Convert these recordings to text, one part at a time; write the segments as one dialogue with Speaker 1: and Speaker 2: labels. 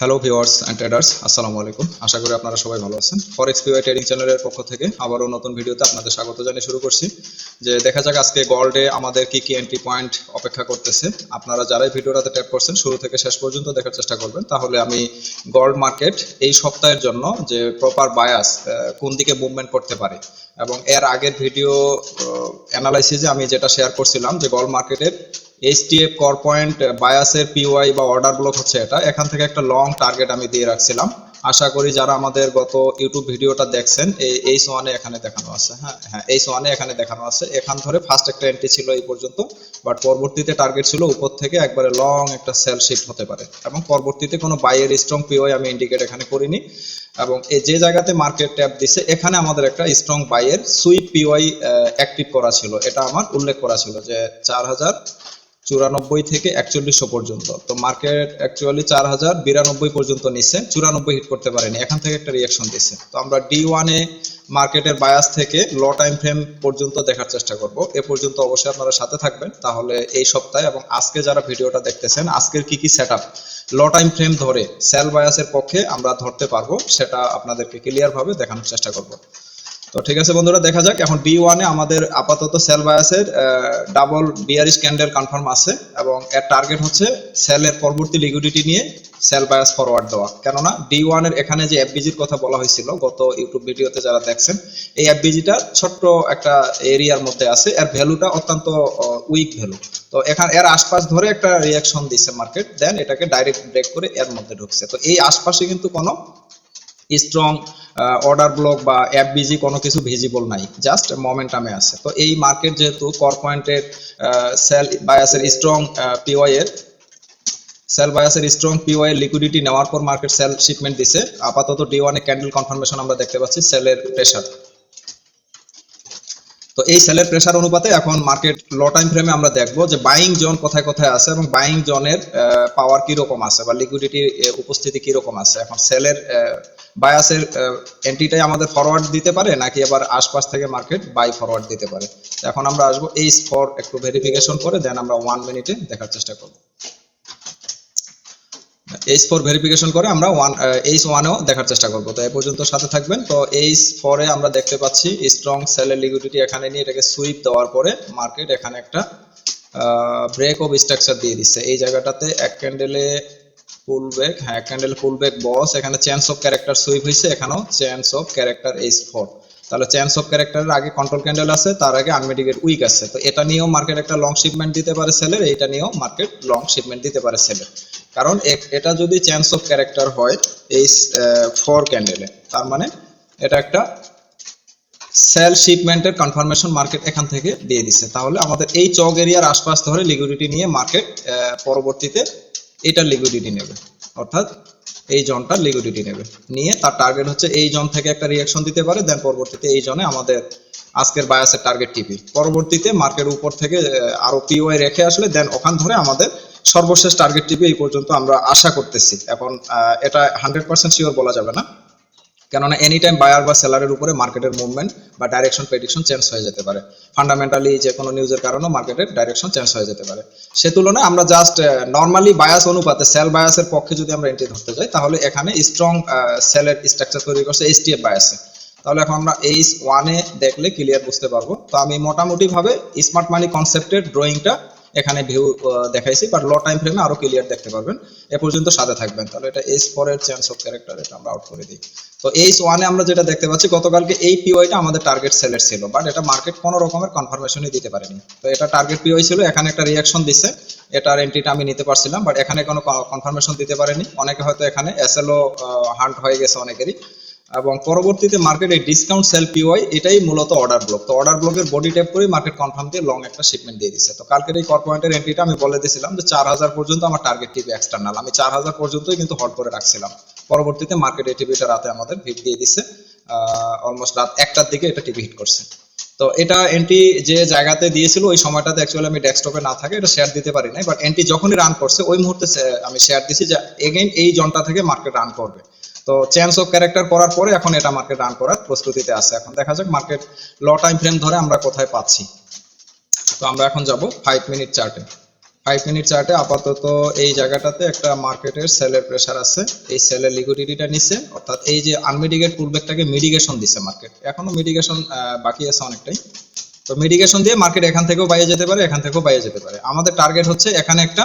Speaker 1: Hello viewers and traders, আসসালামু আলাইকুম। আশা করি আপনারা সবাই ভালো আছেন। ফরেক্স পিওয়াই ট্রেডিং চ্যানেলের পক্ষ থেকে আবারও নতুন ভিডিওতে আপনাদের স্বাগত জানিয়ে শুরু করছি। যে দেখা যাক আজকে গোল্ডে আমাদের কি কি এন্ট্রি পয়েন্ট অপেক্ষা করতেছে। আপনারা যারাই ভিডিওটাতে ট্যাপ করছেন শুরু থেকে শেষ পর্যন্ত দেখার চেষ্টা করবেন, তাহলে আমি গোল্ড মার্কেট এই সপ্তাহের জন্য যে প্রপার বায়াস কোন দিকে মুভমেন্ট করতে পারে এবং এর আগের ভিডিও অ্যানালাইসিসে আমি যেটা শেয়ার করছিলাম যে গোল্ড মার্কেটের HTF কর পয়েন্ট বায়াসের পিওয়াই বা অর্ডার ব্লক হচ্ছে এটা, এখান থেকে একটা লং টার্গেট আমি দিয়ে রাখছিলাম। আশা করি যারা আমাদের গত ইউটিউব ভিডিওটা দেখছেন এই সোয়ানে এখানে দেখানো আছে, হ্যাঁ এই সোয়ানে এখানে দেখানো আছে। এখান ধরে ফার্স্ট একটা এন্ট্রি ছিল এই পর্যন্ত, বাট পরবর্তীতে টার্গেট ছিল উপর থেকে একবারে লং একটা সেল শিফট হতে পারে এবং পরবর্তীতে কোনো বাইয়ের স্ট্রং পিওয়াই আমি ইন্ডিকেট এখানে করিনি। এবং এই যে জায়গাতে মার্কেট ট্যাপ দিছে এখানে আমাদের একটা স্ট্রং বাইয়ের সুইপ পিওয়াই অ্যাক্টিভ করা ছিল, এটা আমার উল্লেখ করা ছিল যে 4094 থেকে 4100 পর্যন্ত। তো মার্কেট অ্যাকচুয়ালি 4092 পর্যন্ত নিচ্ছে, 94 হিট করতে পারেনি, এখান থেকে একটা রিঅ্যাকশন দিচ্ছে। তো আমরা D1 এ মার্কেটের বায়াস থেকে লো টাইম ফ্রেম পর্যন্ত দেখার চেষ্টা করব। এ পর্যন্ত অবশ্যই আপনারা সাথে থাকবেন, তাহলে এই সপ্তাহে এবং আজকে যারা ভিডিওটা দেখতেছেন আজকের কি কি সেটআপ লো টাইম ফ্রেম ধরে সেল বায়াসের পক্ষে আমরা ধরতে পারবো সেটা আপনাদেরকে ক্লিয়ার ভাবে দেখানোর চেষ্টা করব। তো ঠিক আছে বন্ধুরা, দেখা যাক। এখন D1 এ আমাদের আপাতত সেল বায়াসের ডাবল বিয়ারিশ ক্যান্ডেল কনফার্ম আছে এবং এর টার্গেট হচ্ছে সেলের পরবর্তী লিকুইডিটি নিয়ে সেল বায়াস ফরওয়ার্ড দেওয়া। কেননা D1 এর এখানে যে এফবিজির কথা বলা হয়েছিল গত ইউটিউব ভিডিওতে যারা দেখছেন, এই এফবিজিটা ছোট্ট একটা এরিয়ার মধ্যে আছে, এর ভ্যালুটা অত্যন্ত উইক ভ্যালু। তো এখানে এর আশপাশ ধরে একটা রিঅ্যাকশন দিচ্ছে মার্কেট, দেন এটাকে ডাইরেক্ট ব্রেক করে এর মধ্যে ঢুকছে। তো এই আশপাশে কিন্তু কোনো স্ট্রং অর্ডার ব্লক বা এফবিজি কোনো কিছু ভিজিবল নাই, জাস্ট মোমেন্টামে আছে। তো এই মার্কেট যেহেতু কর পয়েন্টের সেল বায়াসের স্ট্রং পিওয়াই এর লিকুইডিটি নেওয়ার পর মার্কেট সেল শিপমেন্ট দিছে, আপাতত D1 এ ক্যান্ডেল কনফার্মেশন আমরা দেখতে পাচ্ছি সেলের প্রেসার। তো এই সেলের প্রেসার অনুপাতে এখন মার্কেট লো টাইম ফ্রেমে আমরা দেখবো যে বাইং জোন কোথায় কোথায় আছে এবং বাইং জোনের পাওয়ার কিরকম আছে বা লিকুইডিটির উপস্থিতি কিরকম আছে। এখন সেলের বায়াসের এন্ট্রিটাই আমাদের ফরওয়ার্ড দিতে পারে নাকি আবার আশপাশ থেকে মার্কেট বাই ফরওয়ার্ড দিতে পারে। এখন আমরা আসবো এই স্কোর একটু ভেরিফিকেশন করে দেন আমরা 1 মিনিটে দেখার চেষ্টা করব। H4 ভেরিফিকেশন করে আমরা H1 এও দেখার চেষ্টা করব। তো এই পর্যন্ত সাথে থাকবেন। তো H4 এ আমরা দেখতে পাচ্ছি স্ট্রং সেলের লিকুইডিটি এখানে নিয়ে এটাকে সুইপ দেওয়ার পরে মার্কেট এখানে একটা ব্রেক অফ স্ট্রাকচার দিয়ে দিচ্ছে। এই জায়গাটাতে এক ক্যান্ডেলে পুল ব্যাক, এক ক্যান্ডেল পুল ব্যাক বস, এখানে চেঞ্জ অফ ক্যারেক্টার সুইপ হয়েছে, এখানেও চেঞ্জ অফ ক্যারেক্টার H4। তাহলে চেঞ্জ অফ ক্যারেক্টারের আগে কন্ট্রোল ক্যান্ডেল আছে, তার আগে আনমিটিগেট উইক আছে। তো এটা নিয়েও মার্কেট একটা লং শিপমেন্ট দিতে পারে সেলের, এটা নিয়েও মার্কেট লং শিপমেন্ট দিতে পারে সেলের। কারণ এটা যদি চেঞ্জ অফ ক্যারেক্টার হয় H4 ক্যান্ডেলে, তার মানে এটা একটা সেল শিপমেন্টের কনফার্মেশন মার্কেট এখান থেকে দিয়ে দিচ্ছে। তাহলে আমাদের এই চক এরিয়ার আশপাশ ধরে লিকুইডিটি নিয়ে মার্কেট পরবর্তীতে এটার লিকুইডিটি নেবে, অর্থাৎ এই জোনটার লিকুইডিটি নেবে, নিয়ে তার টার্গেট হচ্ছে এই জোন থেকে একটা রিঅ্যাকশন দিতে পারে, দেন পরবর্তীতে এই জোনে আমাদের আজকের বায়াসের টার্গেট টিপি, পরবর্তীতে মার্কেট উপর থেকে আরো পিওয়াই রেখে আসলে দেন ওখান ধরে আমাদের সর্বশেষ টার্গেট টিপি এই পর্যন্ত আমরা আশা করতেছি। এখন এটা 100% শিওর বলা যাবে না, কেননা এনি টাইম বায়ার বা সেলারের উপরে মার্কেটের মুভমেন্ট বা ডাইরেকশন প্রেডিকশন চেঞ্জ হয়ে যেতে পারে। ফান্ডামেন্টালি যে কোনো নিউজের কারণে মার্কেটের ডাইরেকশন চেঞ্জ হয়ে যেতে পারে। সে তুলনায় আমরা জাস্ট নর্মালি বায়াস অনুপাতে সেল বায়াসের পক্ষে যদি আমরা এন্ট্রি ধরতে যাই, তাহলে এখানে স্ট্রং সেলের স্ট্রাকচার তৈরি করছে HTF বায়াসে। তাহলে এখন আমরা H1 এ দেখলে ক্লিয়ার বুঝতে পারবো। তো আমি মোটামুটি ভাবে স্মার্ট মানি কনসেপ্টের ড্রয়িংটা এখানে ভিউ দেখাইছি, বাট লো টাইম ফ্রেমে আরো ক্লিয়ার দেখতে পারবেন। এ পর্যন্ত সাথে থাকবেন। তাহলে এটা H4 এর চেঞ্জ অফ ক্যারেক্টার, এটা আমরা আউট করে দিই। তো H1 এ আমরা যেটা দেখতে পাচ্ছি, গতকালকে এই পিওয়াইটা আমাদের টার্গেট সেলের ছিল, বাট এটা মার্কেট কোনো রকমের কনফার্মেশনই দিতে পারেনি। তো এটা টার্গেট পিওয়াই ছিল, এখানে একটা রিঅ্যাকশন দিছে, এটার এন্ট্রিটা আমি নিতে পারছিলাম, বাট এখানে কোনো কনফার্মেশন দিতে পারেনি। অনেকে হয়তো এখানে SLO হান্ট হয়ে গেছে অনেকেরই, এবং পরবর্তীতে মার্কেট এই ডিসকাউন্ট সেল পিওয়াই এটাই মূলত অর্ডার ব্লক। তো অর্ডার ব্লকের বডি ট্যাপ করে মার্কেট কনফার্ম দিয়ে লং একটা শিপমেন্ট দিয়ে দিচ্ছে। তো কালকের এই কর পয়েন্টের এন্ট্রিটা আমি বলে দিয়েছিলাম যে 4000 পর্যন্ত আমার টার্গেট টিপি এক্সটার্নাল, আমি 4000 পর্যন্তই কিন্তু হল্ড করে রাখছিলাম। পরবর্তীতে মার্কেট এই টিপিটা রাতে আমাদের হিট দিয়ে দিচ্ছে, অলমোস্ট রাত 1টার দিকে এটা টিপি হিট করছে। তো এটা এন্ট্রি যে জায়গাতে দিয়েছিল ওই সময়টাতে অ্যাকচুয়ালি আমি ডেস্কটপে না থাকে এটা শেয়ার দিতে পারি নাই, বাট এন্ট্রি যখনই রান করছে ওই মুহূর্তে আমি শেয়ার দিছি যে এগেইন এই জোনটা থেকে মার্কেট রান করবে। তো চেঞ্জ অফ ক্যারেক্টার করার পরে এখন এটা মার্কেট রান করার প্রস্তুতিতে আছে। এখন দেখা যাক মার্কেট লো টাইম ফ্রেম ধরে আমরা কোথায় পাচ্ছি। তো আমরা এখন যাব 5 মিনিট চার্টে। 5 মিনিট চার্টে আপাতত এই জায়গাটাতে একটা মার্কেটের সেলের প্রেসার আছে, এই সেলের লিকুইডিটিটা নিছে, অর্থাৎ এই যে আনমিটিগেট পুলব্যাকটাকে মিটিগেশন দিছে মার্কেট, এখনো মিটিগেশন বাকি আছে অনেকটাই। তো মিটিগেশন দিয়ে মার্কেট এখান থেকেও বাইরে যেতে পারে, এখান থেকেও বাইরে যেতে পারে। আমাদের টার্গেট হচ্ছে এখানে একটা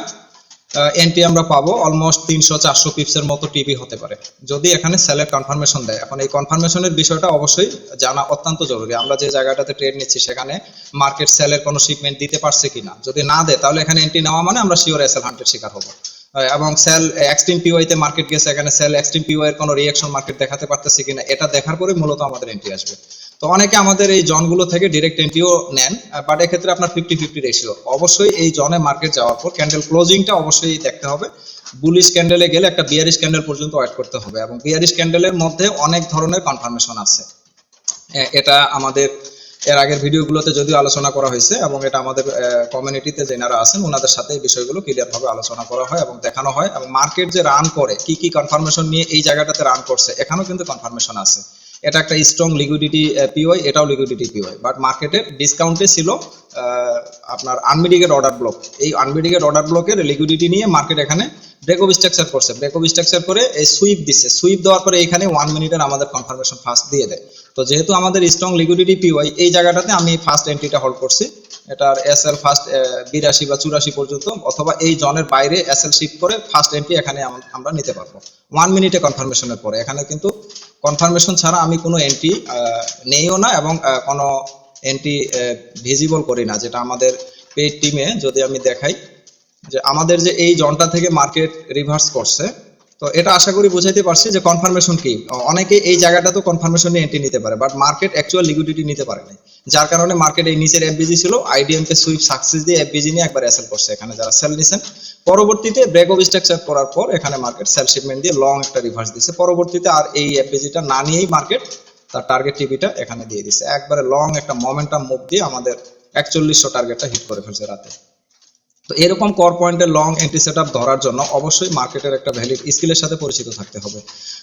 Speaker 1: এন্ট্রি আমরা পাবো অলমোস্ট 300-400 পিপসের মতো টিপি হতে পারে যদি এখানে সেলের কনফার্মেশন দেয়। এখন এই কনফার্মেশনের বিষয়টা অবশ্যই জানা অত্যন্ত জরুরি। আমরা যে জায়গাটাতে ট্রেড নিচ্ছি সেখানে মার্কেট সেলের কোনো শিপমেন্ট দিতে পারছে কিনা, যদি না দেয় তাহলে এখানে এন্ট্রি নেওয়া মানে আমরা শিওর এসএল হান্টের শিকার হবো। এবং সেল এক্সট্রিম পিওয়াই তে মার্কেট গেছে, এখানে সেল এক্সট্রিম পিওয়াই এর কোনো রিঅ্যাকশন মার্কেট দেখাতে পারতেছে কিনা, এটা দেখার পরে মূলত আমাদের এন্ট্রি আসবে। তো অনেকে আমাদের এই জনগুলো থেকে ডিরেক্ট এন্ট্রিও নেন, বাট এক্ষেত্রে আপনার 50-50 রেশিও। অবশ্যই এই জনে মার্কেট যাওয়ার পর ক্যান্ডেল ক্লোজিংটা অবশ্যই দেখতে হবে। বুলিশ ক্যান্ডেলে গেলে একটা বিয়ারিশ ক্যান্ডেল পর্যন্ত ওয়েট করতে হবে, এবং বিয়ারিশ ক্যান্ডেলের মধ্যে অনেক ধরনের কনফার্মেশন আছে। এটা আমাদের এর আগের ভিডিওগুলোতে যদিও আলোচনা করা হয়েছে, এবং এটা আমাদের কমিউনিটিতে যারা আছেন ওনাদের সাথে এই বিষয়গুলো ক্লিয়ার ভাবে আলোচনা করা হয় এবং দেখানো হয়। এবং মার্কেট যে রান করে কি কি কনফার্মেশন নিয়ে এই জায়গাটাতে রান করছে, এখানেও কিন্তু কনফার্মেশন আছে। এটা একটা স্ট্রং লিকুইডিটি পিওয়াই, এটাও লিকুইডিটি পিওয়াই, বাট মার্কেটের ডিসকাউন্টে ছিল আপনার আনমিটিগেট অর্ডার ব্লক। এই আনমিটিগেট অর্ডার ব্লকের লিকুইডিটি নিয়ে মার্কেট এখানে ব্রেকঅফ স্ট্রাকচার করছে, ব্রেকঅফ স্ট্রাকচার করে এই সুইপ দিচ্ছে, সুইপ দেওয়ার পরে এখানে 1 মিনিটের আমাদের কনফার্মেশন ফার্স্ট দিয়ে দেয়। তো যেহেতু আমাদের স্ট্রং লিকুইডিটি পিওয়াই, এই জায়গাটাতে আমি ফার্স্ট এন্ট্রিটা হোল্ড করছি। এটার এসএল ফার্স্ট 82 বা 84 পর্যন্ত, অথবা এই জনের বাইরে এসএল শিফট করে ফার্স্ট এন্ট্রি এখানে আমরা নিতে পারবো 1 মিনিটে কনফার্মেশনের পরে। এখানে কিন্তু কনফার্মেশন ছাড়া আমি কোনো এন্ট্রি নেইও না, এবং কোনো এন্ট্রি ভিজিবল করি না। যেটা আমাদের পেইড টিমে যদি আমি দেখাই যে আমাদের যে এই জনটা থেকে মার্কেট রিভার্স করছে, তো এটা আশা করি বুঝাইতে পারছি যে কনফার্মেশন কি। অনেকে এই জায়গাটা তো কনফার্মেশন নিয়ে এন্ট্রি নিতে পারে, বাট মার্কেট অ্যাকচুয়াল লিকুইডিটি নিতে পারে নাই, যার কারণে মার্কেট এই নিচের এফবিজি ছিল, আইডিএম কে সুইপ সাকসেস দিয়ে এফবিজি নিয়ে একবার এসএল করছে এখানে যারা সেল নিছেন। পরবর্তীতে ব্রেক অফ স্ট্রাকচার করার পর এখানে মার্কেট সেল শিপমেন্ট দিয়ে লং একটা রিভার্স দিছে। পরবর্তীতে আর এই এফবিজিটা না নিয়েই মার্কেট তার টার্গেট টিপিটা এখানে দিয়ে দিছে, একবারে লং একটা মোমেন্টাম মুভ দিয়ে আমাদের 4100 টার্গেটটা হিট করে ফেলছে রাতে। তো এরকম কর পয়েন্টের লং এন্ট্রি সেটআপ ধরার জন্য অবশ্যই মার্কেটের একটা ভ্যালিড স্কিলের সাথে পরিচিত থাকতে হবে।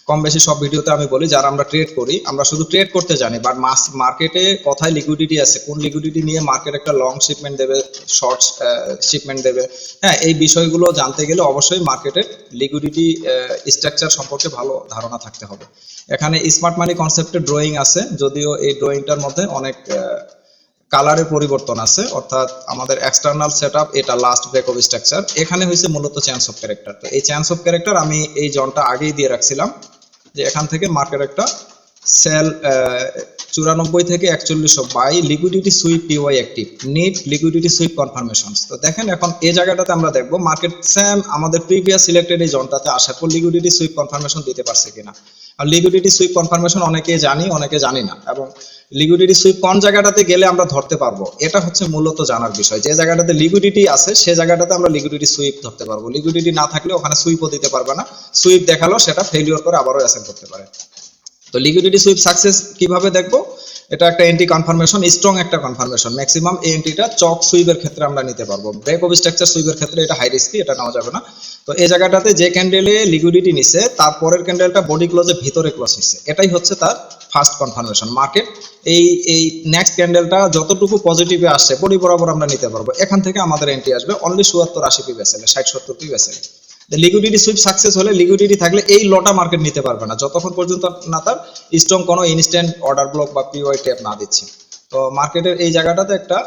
Speaker 1: কম বেশি সব ভিডিওতে আমি বলি, যারা আমরা ট্রেড করি আমরা শুধু ট্রেড করতে জানি, বাট মার্কেটে কোথায় লিকুইডিটি আছে, কোন লিকুইডিটি নিয়ে মার্কেট একটা লং শিপমেন্ট দেবে, শর্ট শিপমেন্ট দেবে, হ্যাঁ, এই বিষয়গুলো জানতে গেলে অবশ্যই মার্কেটের লিকুইডিটি স্ট্রাকচার সম্পর্কে ভালো ধারণা থাকতে হবে। এখানে স্মার্ট মানি কনসেপ্টের ড্রয়িং আছে, যদিও এই ড্রয়িংটার মধ্যে অনেক কালারের পরিবর্তন আছে, অর্থাৎ আমাদের এক্সটার্নাল সেটআপ এটা লাস্ট ব্রেক অফ স্ট্রাকচার, এখানে হয়েছে মূলত চেঞ্জ অফ ক্যারেক্টার। তো এই চেঞ্জ অফ ক্যারেক্টার আমি এই জনটা আগেই দিয়ে রাখছিলাম যে এখান থেকে মার্কেট একটা সেল 94 থেকে 4100 buy liquidity sweep PY active need liquidity sweep confirmations. তো দেখেন এখন এই জায়গাটাতে আমরা দেখবো মার্কেট সেম আমাদের প্রিভিয়াস সিলেক্টেড এই জনটাতে আসার পর লিকুইডিটি সুইপ কনফার্মেশন দিতে পারছে কিনা। আর লিকুইডিটি সুইপ কনফার্মেশন অনেকে জানি, অনেকে জানি না, এবং লিকুইডিটি সুইপ কোন জায়গাটাতে গেলে আমরা ধরতে পারবো, এটা হচ্ছে মূলত জানার বিষয়। যে জায়গাটাতে লিকুইডিটি আছে সে জায়গাটাতে আমরা লিকুইডিটি সুইপ ধরতে পারবো, লিকুইডিটি না থাকলে ওখানে সুইপও দিতে পারবে না, সুইপ দেখালো সেটা ফেলিওর করে আবারও অ্যাসেল করতে পারে। তো লিকুইডিটি সুইপ সাকসেস কিভাবে দেখবো, এটা একটা এন্ট্রি কনফার্মেশন, স্ট্রং একটা কনফার্মেশন। ম্যাক্সিমাম এই এন্ট্রিটা চক সুইপের ক্ষেত্রে আমরা নিতে পারবো, ব্রেক অফ স্ট্রাকচার সুইপের ক্ষেত্রে এটা হাই রিস্কি, এটা নেওয়া যাবে না। তো এই জায়গাটাতে যে ক্যান্ডেলে লিকুইডিটি নিছে তারপরের ক্যান্ডেলটা বডি ক্লোজে ভিতরে ক্লোজ হয়েছে, এটাই হচ্ছে তার ফার্স্ট কনফার্মেশন। মার্কেট এই নেক্সট ক্যান্ডেলটা যতটুকু পজিটিভে আসছে বডি বরাবর আমরা নিতে পারবো, এখান থেকে আমাদের এন্ট্রি আসবে অনলি 77-80 পি বেসেলে, 60-70 পি বেসেলে। লিকুইডিটি সুইপ সাকসেস হলে, লিকুইডিটি থাকলে এই লটা মার্কেট নিতে পারবে না যতক্ষণ পর্যন্ত না তার স্ট্রং কোনো ইনস্ট্যান্ট অর্ডার ব্লক বা পিওয়াই ট্যাপ না দিচ্ছে। তো মার্কেটের এই জায়গাটাতে একটা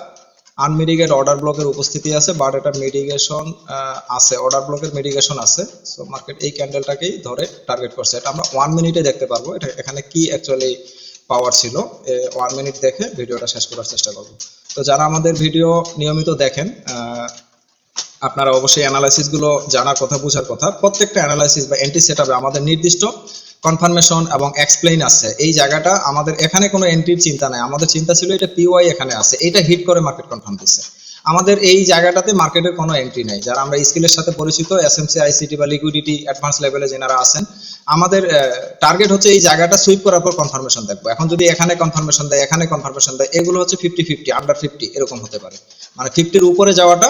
Speaker 1: আনমিটিগেট অর্ডার ব্লকের উপস্থিতি আছে, বাট এটা মিটিগেশন আছে, অর্ডার ব্লকের মিটিগেশন আছে। সো মার্কেট এই ক্যান্ডেলটাকেই ধরে টার্গেট করছে, এটা আমরা 1 মিনিটে দেখতে পারবো এটা এখানে কি অ্যাকচুয়ালি পাওয়ার ছিল। 1 মিনিট দেখে ভিডিওটা শেষ করার চেষ্টা করব। তো যারা আমাদের ভিডিও নিয়মিত দেখেন আপনারা অবশ্যই অ্যানালাইসিস গুলো জানার কথা, বোঝার কথা। প্রত্যেকটা অ্যানালাইসিস বা এন্ট্রি সেটআপে আমাদের নির্দিষ্ট কনফার্মেশন এবং এক্সপ্লেইন আছে। এই জায়গাটা আমাদের এখানে কোনো এন্ট্রির চিন্তা নাই, আমাদের চিন্তা ছিল এটা পিওয়াই এখানে আছে, এটা হিট করে মার্কেট কনফার্ম দিচ্ছে। আমাদের এই জায়গাটাতে মার্কেটের কোনো এন্ট্রি নাই। যারা আমরা স্কিলের সাথে পরিচিত, এসএমসি, আইসিটি বা লিকুইডিটি অ্যাডভান্স লেভেলে যারা আছেন, আমাদের টার্গেট হচ্ছে এই জায়গাটা সুইপ করার পর কনফার্মেশন দেখবো। এখন যদি এখানে কনফার্মেশন দেয়, এখানে কনফার্মেশন দেয়, এগুলো হচ্ছে 50-50, আন্ডার 50 এরকম হতে পারে। মানে 50-র উপরে যাওয়াটা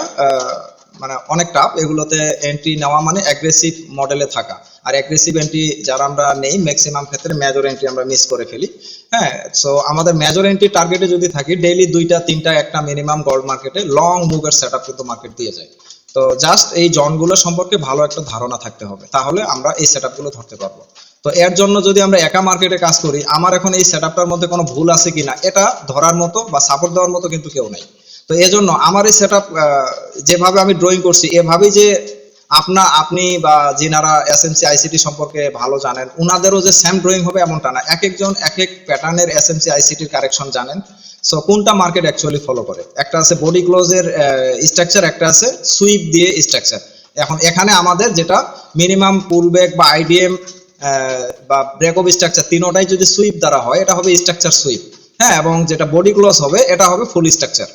Speaker 1: মানে অনেক টাফ। এগুলোতে এন্ট্রি নেওয়া মানে অ্যাগ্রেসিভ মডেলে থাকা, আর অ্যাগ্রেসিভ এন্ট্রি যারা আমরা নেই ম্যাক্সিমাম ক্ষেত্রে মেজর এন্ট্রি আমরা মিস করে ফেলি। হ্যাঁ, সো আমাদের মেজর এন্ট্রি টার্গেটে যদি থাকি ডেইলি 2টা 3টা একটা মিনিমাম গোল্ড মার্কেটে লং মুভের সেটআপ কিন্তু মার্কেট দিয়ে যায়। তো জাস্ট এই জনগুলো সম্পর্কে ভালো একটা ধারণা থাকতে হবে, তাহলে আমরা এই সেটআপগুলো ধরতে পারবো। তো এর জন্য যদি আমরা একা মার্কেটে কাজ করি, আমার এখন এই সেটআপটার মধ্যে কোনো ভুল আছে কিনা এটা ধরার মতো বা সাপোর্ট দেওয়ার মতো কিন্তু কেউ নাই। তো এজন্য আমার এই সেটআপ যেভাবে আমি ড্রয়িং করছি এভাবেই যে আপনি বা যিনারা এসএমসি আইসিটি সম্পর্কে ভালো জানেন উনাদেরও যে সেম ড্রয়িং হবে এমনটা না, এক একজন এক এক প্যাটার্নের এসএমসি আইসিটির কারেকশন জানেন। সো কোনটা মার্কেট অ্যাকচুয়ালি ফলো করে, একটা আছে বডি ক্লোজের স্ট্রাকচার, একটা আছে সুইপ দিয়ে স্ট্রাকচার। এখন এখানে আমাদের যেটা মিনিমাম পুলব্যাক বা আইডিএম বা ব্রেক অফ স্ট্রাকচার তিনোটাই যদি সুইপ দ্বারা হয় এটা হবে স্ট্রাকচার সুইপ, হ্যাঁ, এবং যেটা বডি ক্লোজ হবে এটা হবে ফুল স্ট্রাকচার।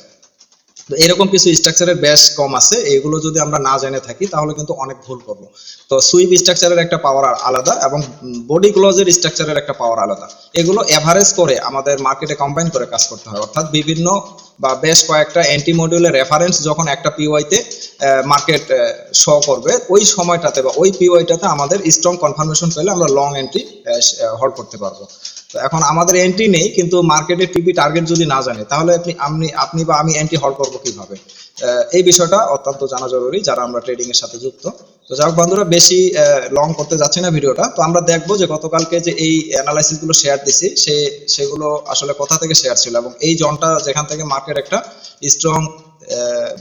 Speaker 1: তো এরকম কিছু স্ট্রাকচারের বেশ কম আছে, এগুলো যদি আমরা না জেনে থাকি তাহলে কিন্তু অনেক ভুল করবো। তো সুইপ স্ট্রাকচারের একটা পাওয়ার আলাদা এবং বডি ক্লোজের স্ট্রাকচারের একটা পাওয়ার আলাদা, এগুলো এভারেজ করে আমাদের মার্কেটে কম্বাইন করে কাজ করতে হয়। অর্থাৎ বিভিন্ন বা বেশ কয়েকটা অ্যান্টি মডিউলের রেফারেন্স যখন একটা পিওয়াইতে মার্কেট শো করবে, ওই সময়টাতে বা ওই পিওয়াইটাতে আমাদের স্ট্রং কনফার্মেশন পেলে আমরা লং এন্ট্রি হোল্ড করতে পারবো। তো এখন আমাদের এন্ট্রি নেই, কিন্তু মার্কেটের টিপি টার্গেট যদি না জানে তাহলে আপনি বা আমি এন্ট্রি হোল্ড করবো কিভাবে, এই বিষয়টা অত্যন্ত জানা জরুরি যারা আমরা ট্রেডিং এর সাথে যুক্ত। তো যাই হোক বন্ধুরা, বেশি লং করতে যাচ্ছি না ভিডিওটা। তো আমরা দেখবো যে গতকালকে যে এই অ্যানালাইসিস গুলো শেয়ার দিছি সেগুলো আসলে কোথা থেকে শেয়ার ছিল, এবং এই জোনটা যেখান থেকে মার্কেট একটা স্ট্রং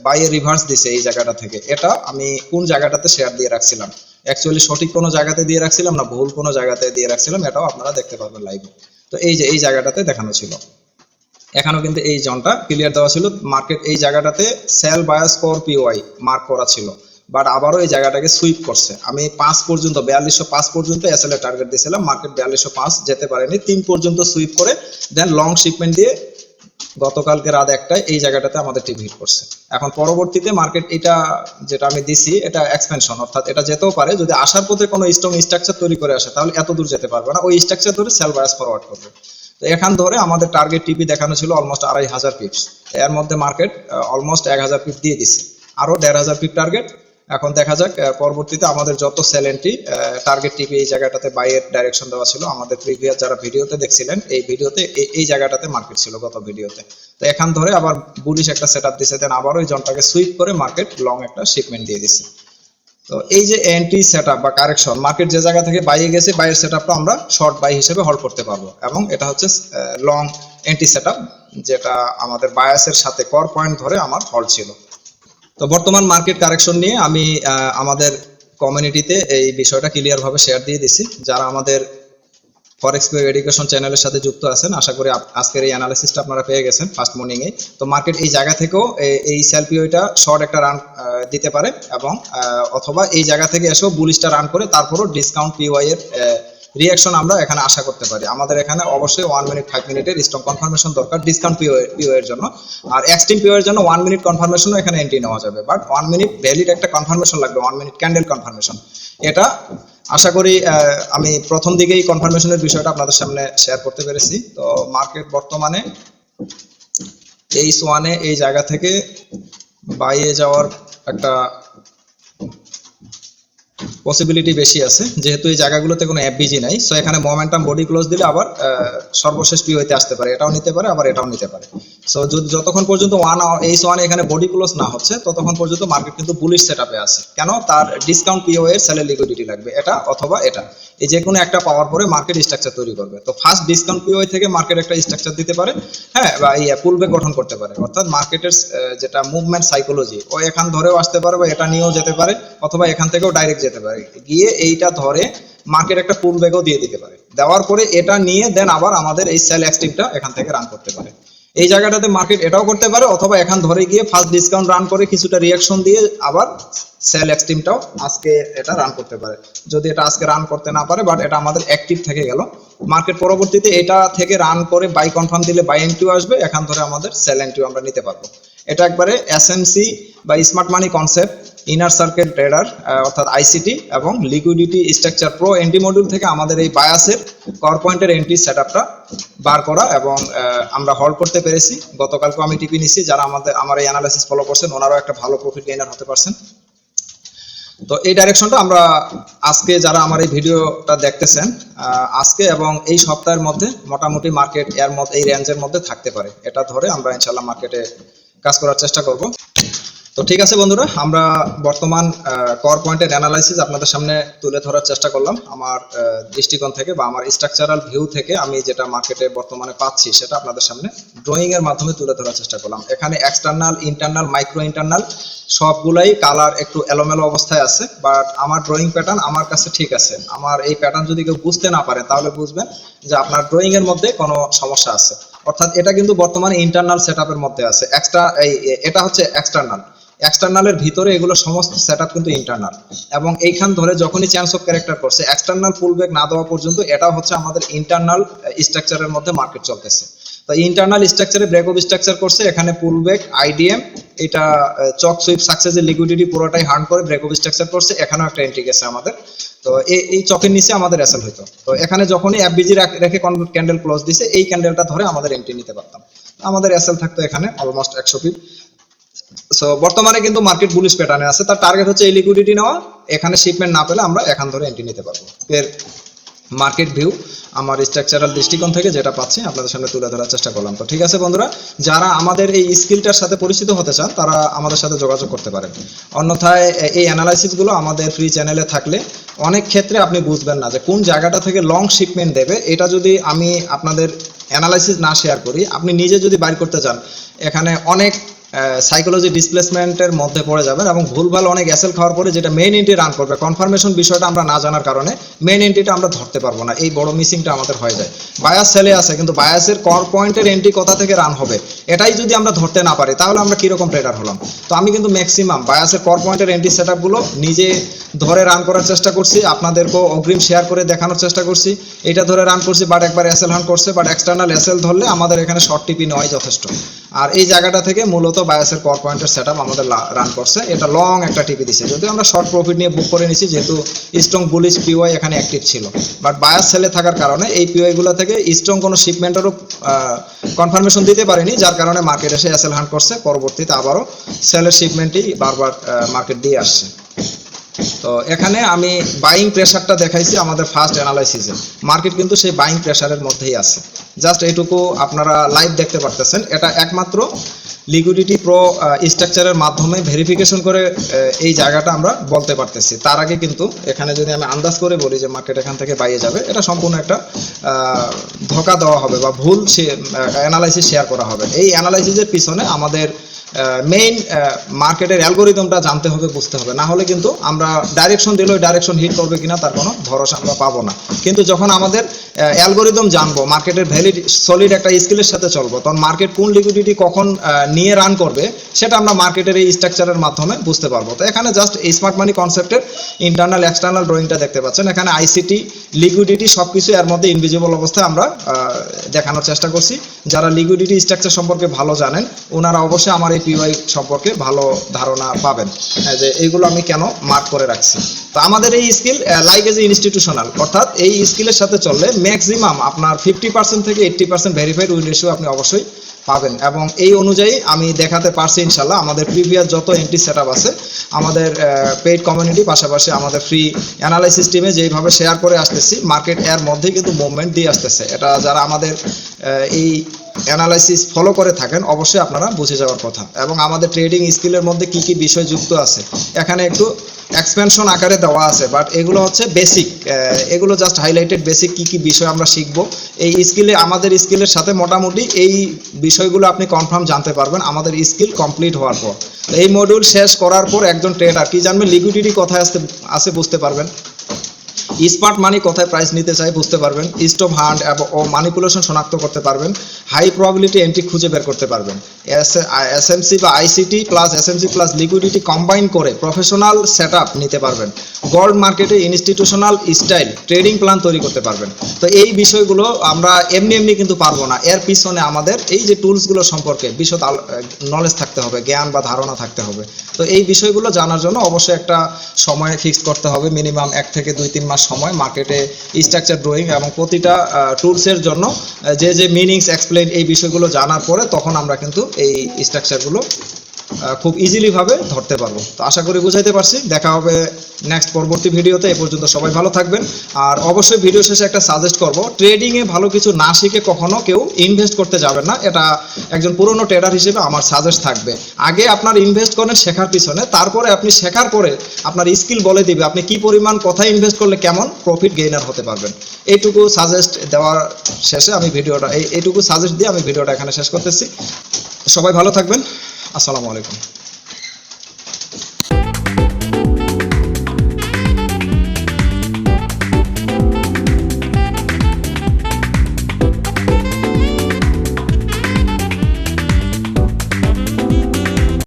Speaker 1: বাইয়ে রিভার্স দিছে এই জায়গাটা থেকে, এটা আমি কোন জায়গাটাতে শেয়ার দিয়ে রাখছিলাম, অ্যাকচুয়ালি সঠিক কোনো জায়গাতে দিয়ে রাখছিলাম না ভুল কোনো জায়গাতে দিয়ে রাখছিলাম, এটাও আপনারা দেখতে পারবেন লাইভে। তো এই যে এই জায়গাটাতে দেখানো ছিল, এখানেও কিন্তু এই জোনটা ক্লিয়ার দেওয়া ছিল, মার্কেট এই জায়গাটাতে sell bias for PY mark করা ছিল, বাট আবারও এই জায়গাটাকে সুইপ করছে। আমি 5 পর্যন্ত 4205 পর্যন্ত এসএল এর টার্গেট দিয়েছিলাম, মার্কেট 4205 যেতে পারেনি, 3 পর্যন্ত সুইপ করে দেন লং শিপমেন্ট দিয়ে গতকালকে রাত 1টায় এই জায়গাটাতে আমাদের টিভি হিট করছে। এখন পরবর্তীতে মার্কেট এটা যেটা আমি দিছি এটা এক্সপেনশন, অর্থাৎ এটা যেতেও পারে যদি আসার পথে কোনো স্ট্রং স্ট্রাকচার তৈরি করে আসে, তাহলে এত দূর যেতে পারবে না, ওই স্ট্রাকচার ধরে সেল বায়াস ফরওয়ার্ড করবে। তো এখান ধরে আমাদের টার্গেট টিপি দেখানো ছিল অলমোস্ট 2500 পিপস, এর মধ্যে মার্কেট অলমোস্ট 1000 পিপ দিয়ে দিচ্ছে, আরো 1500 পিপ টার্গেট। এখন দেখা যাক পরবর্তীতে আমাদের যত সেল এন্ট্রি টার্গেট টিপি এই জায়গাটাতে বাইয়ের ডাইরেকশন দেওয়া ছিল, আমাদের প্রিভিয়াস যারা ভিডিওতে দেখছিলেন এই ভিডিওতে এই জায়গাটাতে মার্কেট ছিল গত ভিডিওতে। তো এখান ধরে আবার বুলিশ একটা সেটআপ দিছে, দেন আবার ওই জনটাকে সুইপ করে মার্কেট লং একটা শিপমেন্ট দিয়ে দিছে। তো এই যে এন্ট্রি সেটআপ বা কারেকশন, মার্কেট যে জায়গা থেকে বাইয়ে গেছে বাইয়ের সেটআপটা আমরা শর্ট বাই হিসেবে হোল্ড করতে পারবো, এবং এটা হচ্ছে লং এন্ট্রি সেটআপ যেটা আমাদের বায়াসের সাথে কর পয়েন্ট ধরে আমার হোল্ড ছিল। তো বর্তমান মার্কেট কারেকশন নিয়ে আমি আমাদের কমিউনিটিতে এই বিষয়টা ক্লিয়ার ভাবে শেয়ার দিয়ে দিছি, যারা আমাদের ফরেক্স পিও এডুকেশন চ্যানেলের সাথে যুক্ত আছেন আশা করি আজকের এই অ্যানালাইসিসটা আপনারা পেয়ে গেছেন ফার্স্ট মর্নিং এ। তো মার্কেট এই জায়গা থেকেও এই সেল পিওটা শর্ট একটা রান দিতে পারে, এবং অথবা এই জায়গা থেকে এসেও বুলিশটা রান করে তারপরও ডিসকাউন্ট পিওয়াই এর রিঅ্যাকশন আমরা এখানে আশা করতে পারি। আমাদের এখানে অবশ্যই 1 মিনিট 5 মিনিটের স্ট্রং কনফার্মেশন দরকার ডিসকাউন্ট পিও এর জন্য, আর এক্সট্রিম পিও এর জন্য 1 মিনিট কনফার্মেশনও এখানে এন্ট্রি নেওয়া যাবে, বাট 1 মিনিট ভ্যালিড একটা কনফার্মেশন লাগবে, 1 মিনিট ক্যান্ডেল কনফার্মেশন। এটা আশা করি আমি প্রথম দিকেই কনফার্মেশনের বিষয়টা আপনাদের সামনে শেয়ার করতে পেরেছি। তো মার্কেট বর্তমানে H1 এ এই জায়গা থেকে বাইয়ে যাওয়ার একটা পসিবিলিটি বেশি আছে, যেহেতু এই জায়গাগুলোতে কোনো এফবিজি নাই। সো এখানে মোমেন্টাম বডি ক্লোজ দিলে আবার সর্বশেষ পি হইতে আসতে পারে, এটাও নিতে পারে আবার এটাও নিতে পারে। সো যতক্ষণ পর্যন্ত H1 এখানে বডি ক্লোজ না হচ্ছে ততক্ষণ পর্যন্ত মার্কেট কিন্তু বুলিশ সেটআপে আছে। কেন? তার ডিসকাউন্ট পিও এর সেলের লিকুইডিটি লাগবে, এটা অথবা এটা, এই যে কোনো একটা পাওয়ার পরে মার্কেট স্ট্রাকচার তৈরি করবে। তো ফার্স্ট ডিসকাউন্ট পিও থেকে মার্কেট একটা স্ট্রাকচার দিতে পারে, হ্যাঁ, বা এই পুলব্যাক গঠন করতে পারে, অর্থাৎ মার্কেটের যেটা মুভমেন্ট সাইকোলজি ও এখান ধরেও আসতে পারে বা এটা নিয়েও যেতে পারে, অথবা এখান থেকেও ডাইরেক্ট যেতে পারে, গিয়ে এইটা ধরে মার্কেট একটা পুলব্যাকও দিয়ে দিতে পারে, দেওয়ার পরে এটা নিয়ে দেন আবার আমাদের এই সেল এক্সট্রিমটা এখান থেকে রান করতে পারে। এই জায়গাটাতে মার্কেট এটাও করতে পারে, অথবা এখান ধরে গিয়ে ফার্স্ট ডিসকাউন্ট রান করে কিছুটা রিঅ্যাকশন দিয়ে আবার সেল এক্সট্রিমটাও আজকে এটা রান করতে পারে। যদি এটা আজকে রান করতে না পারে, বাট এটা আমাদের অ্যাক্টিভ থেকে গেল, মার্কেট পরবর্তীতে এটা থেকে রান করে বাই কনফার্ম দিলে বাই এন্ট্রিও আসবে, এখান ধরে আমাদের সেল এন্ট্রিও আমরা নিতে পারবো। এটা একবারে এসএমসি বা smart money concept, inner circle trader অর্থাৎ আইসিটি এবং liquidity structure pro entry module থেকে আমাদের এই বায়াসের কর পয়েন্টের এন্ট্রি সেটআপটা বার করা, এবং আমরা হোল্ড করতে পেরেছি। গতকালকে আমি টিপি নিচ্ছি, যারা আমার এই অ্যানালাইসিস ফলো করছেন ওনারাও একটা ভালো প্রফিট গেইনার হতে পারছেন। তো এই ডাইরেকশনটা আমরা আজকে যারা আমার এই ভিডিওটা দেখতেছেন আজকে এবং এই সপ্তাহের মধ্যে মোটামুটি মার্কেট এর মধ্যে এই রেঞ্জের মধ্যে থাকতে পারে, এটা ধরে আমরা ইনশাআল্লাহ মার্কেটে কাজ করার চেষ্টা করব। তো ঠিক আছে বন্ধুরা, আমরা বর্তমান কর পয়েন্টের অ্যানালাইসিস আপনাদের সামনে তুলে ধরার চেষ্টা করলাম আমার দৃষ্টিকোণ থেকে বা আমার স্ট্রাকচারাল ভিউ থেকে। আমি যেটা মার্কেটে বর্তমানে পাচ্ছি সেটা আপনাদের সামনে ড্রয়িং এর মাধ্যমে তুলে ধরার চেষ্টা করলাম। এখানে এক্সটার্নাল, ইন্টারনাল, মাইক্রো ইন্টারনাল সবগুলাই কালার একটু এলোমেলো অবস্থায় আছে, বাট আমার ড্রয়িং প্যাটার্ন আমার কাছে ঠিক আছে। আমার এই প্যাটার্ন যদি কেউ বুঝতে না পারে তাহলে বুঝবেন যে আপনার ড্রয়িং এর মধ্যে কোনো সমস্যা আছে। অর্থাৎ এটা কিন্তু বর্তমানে ইন্টারনাল সেটআপের মধ্যে আছে, এটা হচ্ছে এক্সটার্নাল। এক্সটার্নালের ভিতরে এগুলো সমস্ত সেটআপ কিন্তু ইন্টারনাল, এবং এইখান ধরে যখনই চেঞ্জ অফ ক্যারেক্টার করছে এক্সটার্নাল পুল ব্যাক না দেওয়া পর্যন্ত এটা হচ্ছে আমাদের ইন্টারনাল স্ট্রাকচারের মধ্যে মার্কেট চলতেছে। তো ইন্টারনাল স্ট্রাকচারে ব্রেক অফ স্ট্রাকচার করছে, এখানে পুল ব্যাক আইডিএম, এটা চক সুইপ সাকসেসের লিকুইডিটি পুরোটাই হার্ন করে ব্রেক অফ স্ট্রাকচার করছে, এখানেও একটা এন্ট্রি গেছে আমাদের। তো এই চকের নিচে আমাদের এসএল হইতো, তো এখানে যখনই এফবিজি রেখে ক্যান্ডেল ক্লোজ দিছে এই ক্যান্ডেলটা ধরে আমাদের এন্ট্রি নিতে পারতাম, আমাদের এসএল থাকতো এখানে অলমোস্ট 100 পিপ। সো বর্তমানে কিন্তু মার্কেট বুলিশ প্যাটার্নে আছে, তার টার্গেট হচ্ছে এই লিকুইডিটি নেওয়া, এখানে শিপমেন্ট না পেলে আমরা এখান ধরে এন্ট্রি নিতে পারবো। এর মার্কেট ভিউ আমার স্ট্রাকচারাল দৃষ্টিকোণ থেকে যেটা পাচ্ছি আপনাদের সামনে তুলে ধরার চেষ্টা করলাম। তো ঠিক আছে বন্ধুরা, যারা আমাদের এই স্কিলটার সাথে পরিচিত হতে চান তারা আমাদের সাথে যোগাযোগ করতে পারেন। অন্যথায় এই অ্যানালাইসিসগুলো আমাদের ফ্রি চ্যানেলে থাকলে অনেক ক্ষেত্রে আপনি বুঝবেন না যে কোন জায়গাটা থেকে লং শিপমেন্ট দেবে। এটা যদি আমি আপনাদের অ্যানালাইসিস না শেয়ার করি, আপনি নিজে যদি বাইর করতে চান, এখানে অনেক সাইকোলজি ডিসপ্লেসমেন্টের মধ্যে পড়ে যাবেন এবং ভুলভাল অনেক এসএল খাওয়ার পরে যেটা মেইন এন্ট্রি রান করবে, কনফার্মেশন বিষয়টা আমরা না জানার কারণে মেইন এন্ট্রিটা আমরা ধরতে পারবো না, এই বড় মিসিংটা আমাদের হয়ে যায়। বায়াস সেলে আছে কিন্তু বায়াসের কর পয়েন্টের এন্ট্রি কোথা থেকে রান হবে এটাই যদি আমরা ধরতে না পারি তাহলে আমরা কিরকম ট্রেডার হলাম। তো আমি কিন্তু ম্যাক্সিমাম বায়াসের কর পয়েন্টের এন্ট্রি সেটআপগুলো নিজে ধরে রান করার চেষ্টা করছি, আপনাদেরকেও অগ্রিম শেয়ার করে দেখানোর চেষ্টা করছি। এটা ধরে রান করছি, বাট একবার এসএল হান করছে, বাট এক্সটার্নাল এসএল ধরলে আমাদের এখানে শর্ট টিপি নেওয়াই যথেষ্ট। আর এই জায়গাটা থেকে মূলত বায়াসের কর পয়েন্টের সেটআপ আমাদের রান করছে, এটা লং একটা টিপি দিছে, যদিও আমরা শর্ট প্রফিট নিয়ে বুক করে নিছি যেহেতু স্ট্রং বুলিশ পিওয়াই এখানে অ্যাক্টিভ ছিল, বাট বায়াস সেলে থাকার কারণে এই পিওয়াই গুলো থেকে স্ট্রং কোনো শিপমেন্টেরও কনফার্মেশন দিতে পারেনি, যার কারণে মার্কেট এসে এসএল হান করছে, পরবর্তীতে আবারও সেলের শিপমেন্টই বারবার মার্কেট দিয়ে আসছে। তো এখানে আমি বাইং প্রেসারটা দেখাইছি আমাদের ফার্স্ট অ্যানালাইসিসে, মার্কেট কিন্তু সেই বাইং প্রেসারের মধ্যেই আছে, জাস্ট এইটুকু আপনারা লাইভ দেখতে পারতেছেন। এটা একমাত্র লিকুইডিটি প্রো স্ট্রাকচারের মাধ্যমে ভেরিফিকেশন করে এই জায়গাটা আমরা বলতে পারতেছি। তার আগে কিন্তু এখানে যদি আমি আন্দাজ করে বলি যে মার্কেট এখান থেকে বাইরে যাবে, এটা সম্পূর্ণ একটা ধোঁকা দেওয়া হবে বা ভুল অ্যানালাইসিস শেয়ার করা হবে। এই অ্যানালাইসিসের পিছনে আমাদের মেইন মার্কেটের অ্যালগোরিদমটা জানতে হবে, বুঝতে হবে, না হলে কিন্তু আমরা ডাইরেকশন দিলে ওই ডাইরেকশন হিট করবে কিনা তার কোনো ভরসা আমরা পাবো না। কিন্তু যখন আমাদের অ্যালগোরিদম জানবো, মার্কেটের ভ্যালিড সলিড একটা স্কিলের সাথে চলবো, তখন মার্কেট কোন লিকুইডিটি কখন নিয়ে রান করবে সেটা আমরা মার্কেটের এই স্ট্রাকচারের মাধ্যমে বুঝতে পারবো। তো এখানে জাস্ট এই স্মার্ট মানি কনসেপ্টের ইন্টারনাল এক্সটার্নাল ড্রয়িংটা দেখতে পাচ্ছেন, এখানে আইসিটি লিকুইডিটি সবকিছু এর মধ্যে ইনভিজিবল অবস্থায় আমরা দেখানোর চেষ্টা করছি। যারা লিকুইডিটি স্ট্রাকচার সম্পর্কে ভালো জানেন ওনারা অবশ্যই আমার এই পিওয়াই সম্পর্কে ভালো ধারণা পাবেন যে এইগুলো আমি কেন মার্ক করে রাখছি। তো আমাদের এই স্কিল লাইক এজ ইনস্টিটিউশনাল, অর্থাৎ এই স্কিলের সাথে চললে ম্যাক্সিমাম আপনার 50% থেকে 80% ভেরিফাইড উইন রেশিও আপনি অবশ্যই পাবেন, এবং এই অনুযায়ী আমি দেখাতে পারছি ইনশাল্লাহ। আমাদের প্রিভিয়াস যত এন্ট্রি সেটআপ আছে, আমাদের পেইড কমিউনিটি, পাশাপাশি আমাদের ফ্রি অ্যানালাইসিস টিমে যেইভাবে শেয়ার করে আসতেছি, মার্কেট এর মধ্যে কিন্তু মুভমেন্ট দিয়ে আসতেছে। এটা যারা আমাদের এই অ্যানালাইসিস ফলো করে থাকেন অবশ্যই আপনারা বুঝে যাওয়ার কথা। এবং আমাদের ট্রেডিং স্কিলের মধ্যে কি কি বিষয় যুক্ত আছে এখানে একটু এক্সপেনশন আকারে দেওয়া আছে, বাট এগুলো হচ্ছে বেসিক, এগুলো জাস্ট হাইলাইটেড বেসিক কি কি বিষয় আমরা শিখবো এই স্কিলে। আমাদের স্কিলের সাথে মোটামুটি এই বিষয়গুলো আপনি কনফার্ম জানতে পারবেন আমাদের স্কিল কমপ্লিট হওয়ার পর। এই মডিউল শেষ করার পর একজন ট্রেডার কি জানবে, লিকুইডিটি কোথায় আছে বুঝতে পারবেন, স্মার্ট মানি কোথায় প্রাইস নিতে চাই বুঝতে পারবেন, স্টপ হান্ট ও ম্যানিপুলেশন শনাক্ত করতে পারবেন, হাই প্রবাবিলিটি এন্ট্রি খুঁজে বের করতে পারবেন, এসএমসি বা ICT plus SMC plus liquidity combine করে প্রফেশনাল সেটআপ নিতে পারবেন, গোল্ড মার্কেটে ইনস্টিটিউশনাল স্টাইল ট্রেডিং প্ল্যান তৈরি করতে পারবেন। তো এই বিষয়গুলো আমরা এমনি কিন্তু পারবো না, এর পিছনে আমাদের এই যে টুলসগুলো সম্পর্কে বিশদ নলেজ থাকতে হবে, জ্ঞান বা ধারণা থাকতে হবে। তো এই বিষয়গুলো জানার জন্য অবশ্যই একটা সময় ফিক্স করতে হবে, মিনিমাম 1 থেকে 2-3 মাস সময় মার্কেটে স্ট্রাকচার ড্রয়িং এবং প্রতিটা টুলসের জন্য যে মিনিংস এক্সপ্লেইন এই বিষয়গুলো জানার পরে তখন আমরা কিন্তু এই স্ট্রাকচারগুলো খুব ইজিলি ভাবে ধরতে পারবো। তো আশা করি বুঝাইতে পারছি। দেখা হবে নেক্সট পরবর্তী ভিডিওতে। এ পর্যন্ত সবাই ভালো থাকবেন। আর অবশ্যই ভিডিও শেষে একটা সাজেস্ট করব, ট্রেডিং এ ভালো কিছু না শিখে কখনো কেউ ইনভেস্ট করতে যাবেন না। এটা একজন পুরনো ট্রেডার হিসেবে আমার সাজেস্ট থাকবে। আগে আপনার ইনভেস্ট করেন শেখার পিছনে, তারপরে আপনি শেখার পরে আপনার স্কিল বলে দিবে আপনি কি পরিমাণ কোথায় ইনভেস্ট করলে কেমন প্রফিট গেইনার হতে পারবেন। এইটুকু সাজেস্ট দেওয়ার শেষে আমি ভিডিওটা এইটুকু সাজেস্ট দিয়ে আমি ভিডিওটা এখানে শেষ করতেছি। সবাই ভালো থাকবেন। আসসালামু আলাইকুম।